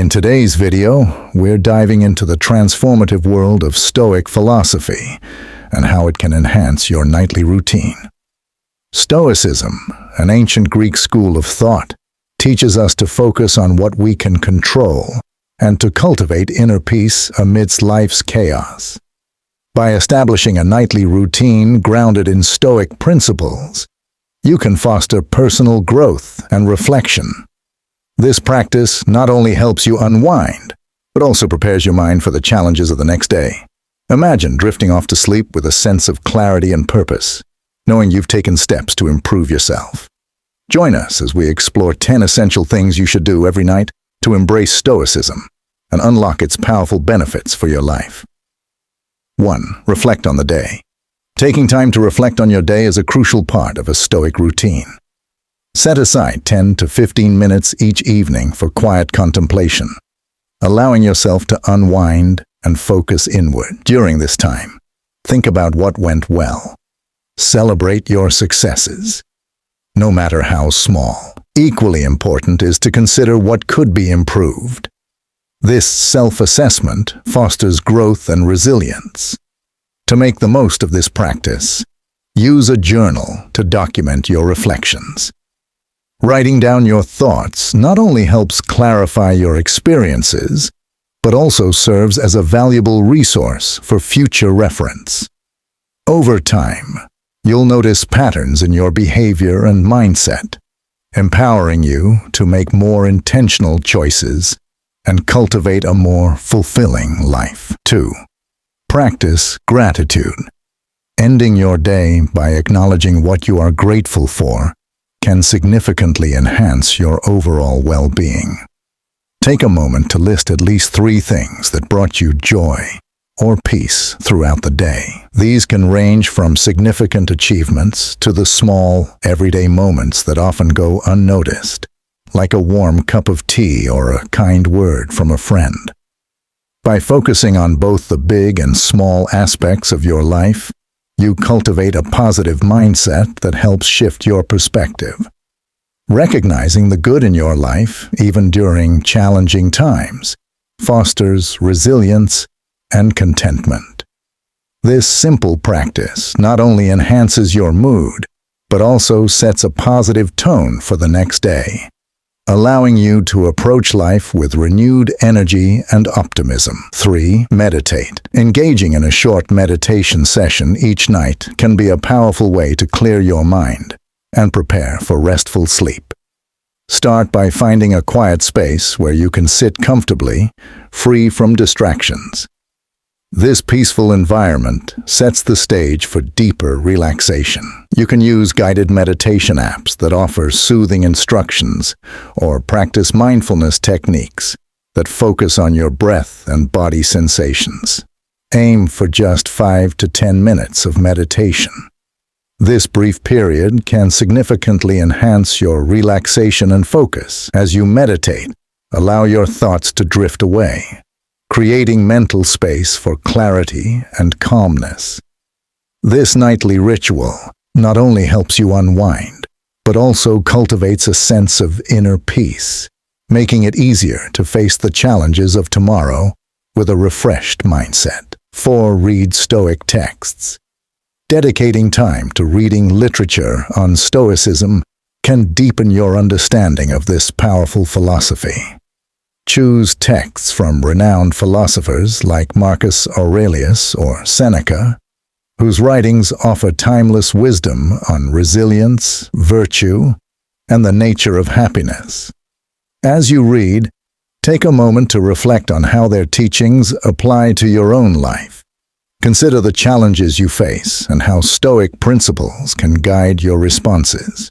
In today's video, we're diving into the transformative world of Stoic philosophy and how it can enhance your nightly routine. Stoicism, an ancient Greek school of thought, teaches us to focus on what we can control and to cultivate inner peace amidst life's chaos. By establishing a nightly routine grounded in Stoic principles, you can foster personal growth and reflection. This practice not only helps you unwind, but also prepares your mind for the challenges of the next day. Imagine drifting off to sleep with a sense of clarity and purpose, knowing you've taken steps to improve yourself. Join us as we explore 10 essential things you should do every night to embrace Stoicism and unlock its powerful benefits for your life. 1. Reflect on the day. Taking time to reflect on your day is a crucial part of a Stoic routine. Set aside 10 to 15 minutes each evening for quiet contemplation, allowing yourself to unwind and focus inward. During this time, think about what went well. Celebrate your successes, no matter how small. Equally important is to consider what could be improved. This self-assessment fosters growth and resilience. To make the most of this practice, use a journal to document your reflections. Writing down your thoughts not only helps clarify your experiences, but also serves as a valuable resource for future reference. Over time, you'll notice patterns in your behavior and mindset, empowering you to make more intentional choices and cultivate a more fulfilling life. 2. Practice gratitude. Ending your day by acknowledging what you are grateful for can significantly enhance your overall well-being. Take a moment to list at least 3 things that brought you joy or peace throughout the day. These can range from significant achievements to the small, everyday moments that often go unnoticed, like a warm cup of tea or a kind word from a friend. By focusing on both the big and small aspects of your life, you cultivate a positive mindset that helps shift your perspective. Recognizing the good in your life, even during challenging times, fosters resilience and contentment. This simple practice not only enhances your mood, but also sets a positive tone for the next day, allowing you to approach life with renewed energy and optimism. 3. Meditate. Engaging in a short meditation session each night can be a powerful way to clear your mind and prepare for restful sleep. Start by finding a quiet space where you can sit comfortably, free from distractions. This peaceful environment sets the stage for deeper relaxation. You can use guided meditation apps that offer soothing instructions or practice mindfulness techniques that focus on your breath and body sensations. Aim for just 5 to 10 minutes of meditation. This brief period can significantly enhance your relaxation and focus. As you meditate, allow your thoughts to drift away, creating mental space for clarity and calmness. This nightly ritual not only helps you unwind, but also cultivates a sense of inner peace, making it easier to face the challenges of tomorrow with a refreshed mindset. 4. Read Stoic texts. Dedicating time to reading literature on Stoicism can deepen your understanding of this powerful philosophy. Choose texts from renowned philosophers like Marcus Aurelius or Seneca, whose writings offer timeless wisdom on resilience, virtue, and the nature of happiness. As you read, take a moment to reflect on how their teachings apply to your own life. Consider the challenges you face and how Stoic principles can guide your responses.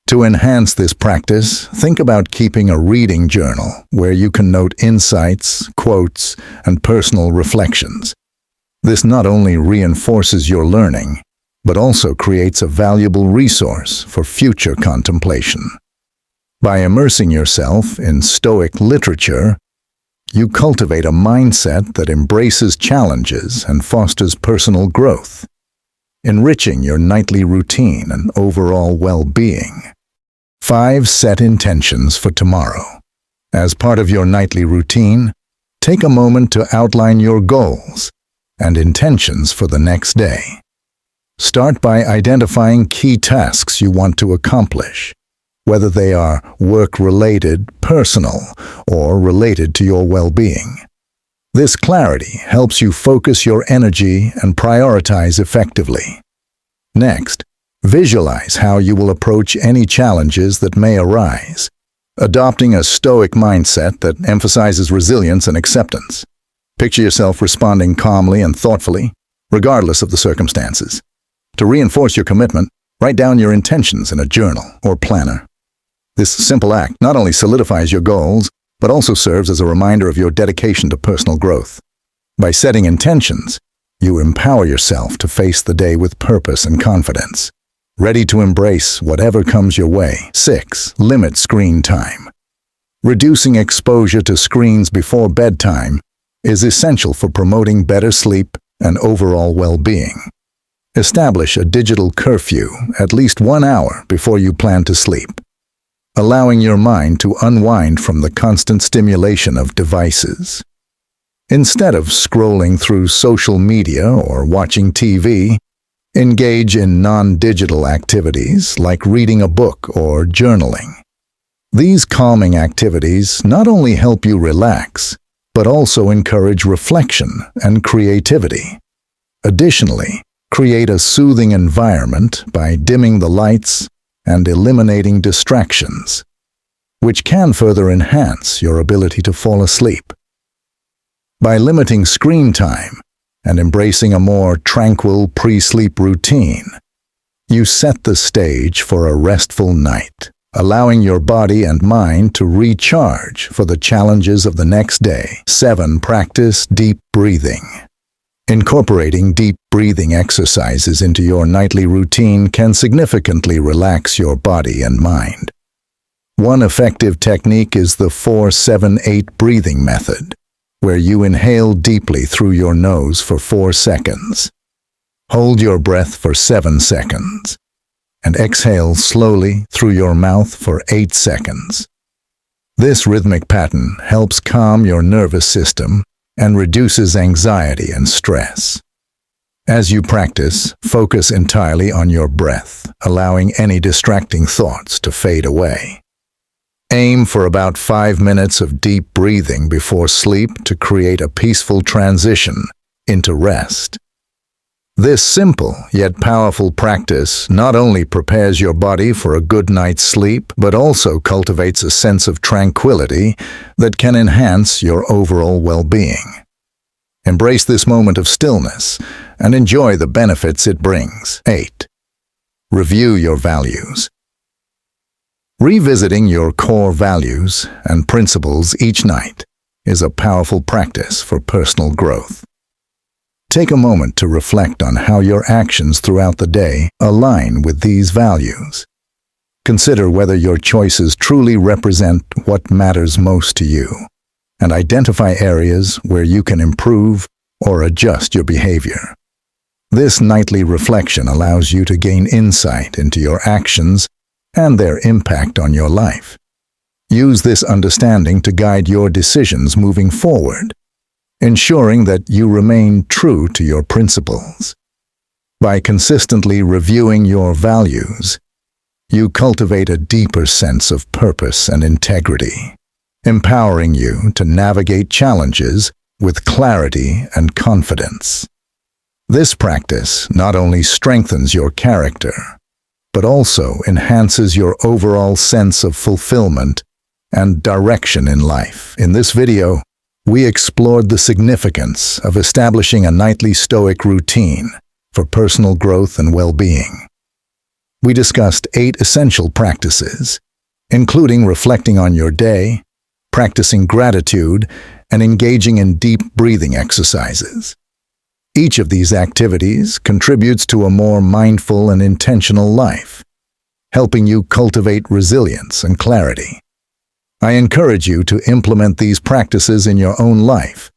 To enhance this practice, think about keeping a reading journal where you can note insights, quotes, and personal reflections. This not only reinforces your learning, but also creates a valuable resource for future contemplation. By immersing yourself in Stoic literature, you cultivate a mindset that embraces challenges and fosters personal growth, enriching your nightly routine and overall well-being. 5. Set intentions for tomorrow. As part of your nightly routine, take a moment to outline your goals and intentions for the next day. Start by identifying key tasks you want to accomplish, whether they are work-related, personal, or related to your well-being. This clarity helps you focus your energy and prioritize effectively. Next, visualize how you will approach any challenges that may arise, adopting a Stoic mindset that emphasizes resilience and acceptance. Picture yourself responding calmly and thoughtfully, regardless of the circumstances. To reinforce your commitment, write down your intentions in a journal or planner. This simple act not only solidifies your goals, but also serves as a reminder of your dedication to personal growth. By setting intentions, you empower yourself to face the day with purpose and confidence, ready to embrace whatever comes your way. 6. Limit screen time. Reducing exposure to screens before bedtime is essential for promoting better sleep and overall well-being. Establish a digital curfew at least 1 hour before you plan to sleep, allowing your mind to unwind from the constant stimulation of devices. Instead of scrolling through social media or watching TV, engage in non-digital activities like reading a book or journaling. These calming activities not only help you relax, but also encourage reflection and creativity. Additionally, create a soothing environment by dimming the lights and eliminating distractions, which can further enhance your ability to fall asleep. By limiting screen time and embracing a more tranquil pre-sleep routine, you set the stage for a restful night, allowing your body and mind to recharge for the challenges of the next day. 7. Practice deep breathing. Incorporating deep breathing exercises into your nightly routine can significantly relax your body and mind. One effective technique is the 4-7-8 breathing method, where you inhale deeply through your nose for 4 seconds. Hold your breath for 7 seconds, and exhale slowly through your mouth for 8 seconds. This rhythmic pattern helps calm your nervous system and reduces anxiety and stress. As you practice, focus entirely on your breath, allowing any distracting thoughts to fade away. Aim for about 5 minutes of deep breathing before sleep to create a peaceful transition into rest. This simple yet powerful practice not only prepares your body for a good night's sleep, but also cultivates a sense of tranquility that can enhance your overall well-being. Embrace this moment of stillness and enjoy the benefits it brings. 8. Review your values. Revisiting your core values and principles each night is a powerful practice for personal growth. Take a moment to reflect on how your actions throughout the day align with these values. Consider whether your choices truly represent what matters most to you, and identify areas where you can improve or adjust your behavior. This nightly reflection allows you to gain insight into your actions and their impact on your life. Use this understanding to guide your decisions moving forward, ensuring that you remain true to your principles. By consistently reviewing your values, you cultivate a deeper sense of purpose and integrity, empowering you to navigate challenges with clarity and confidence. This practice not only strengthens your character, but also enhances your overall sense of fulfillment and direction in life. In this video, we explored the significance of establishing a nightly Stoic routine for personal growth and well-being. We discussed 8 essential practices, including reflecting on your day, practicing gratitude, and engaging in deep breathing exercises. Each of these activities contributes to a more mindful and intentional life, helping you cultivate resilience and clarity. I encourage you to implement these practices in your own life,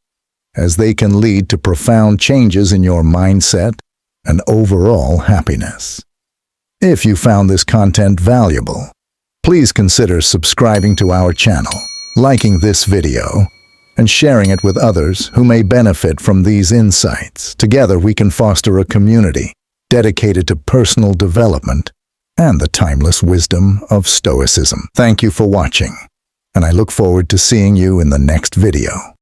as they can lead to profound changes in your mindset and overall happiness. If you found this content valuable, please consider subscribing to our channel liking this video, and sharing it with others who may benefit from these insights. Together we can foster a community dedicated to personal development and the timeless wisdom of Stoicism. Thank you for watching, and I look forward to seeing you in the next video.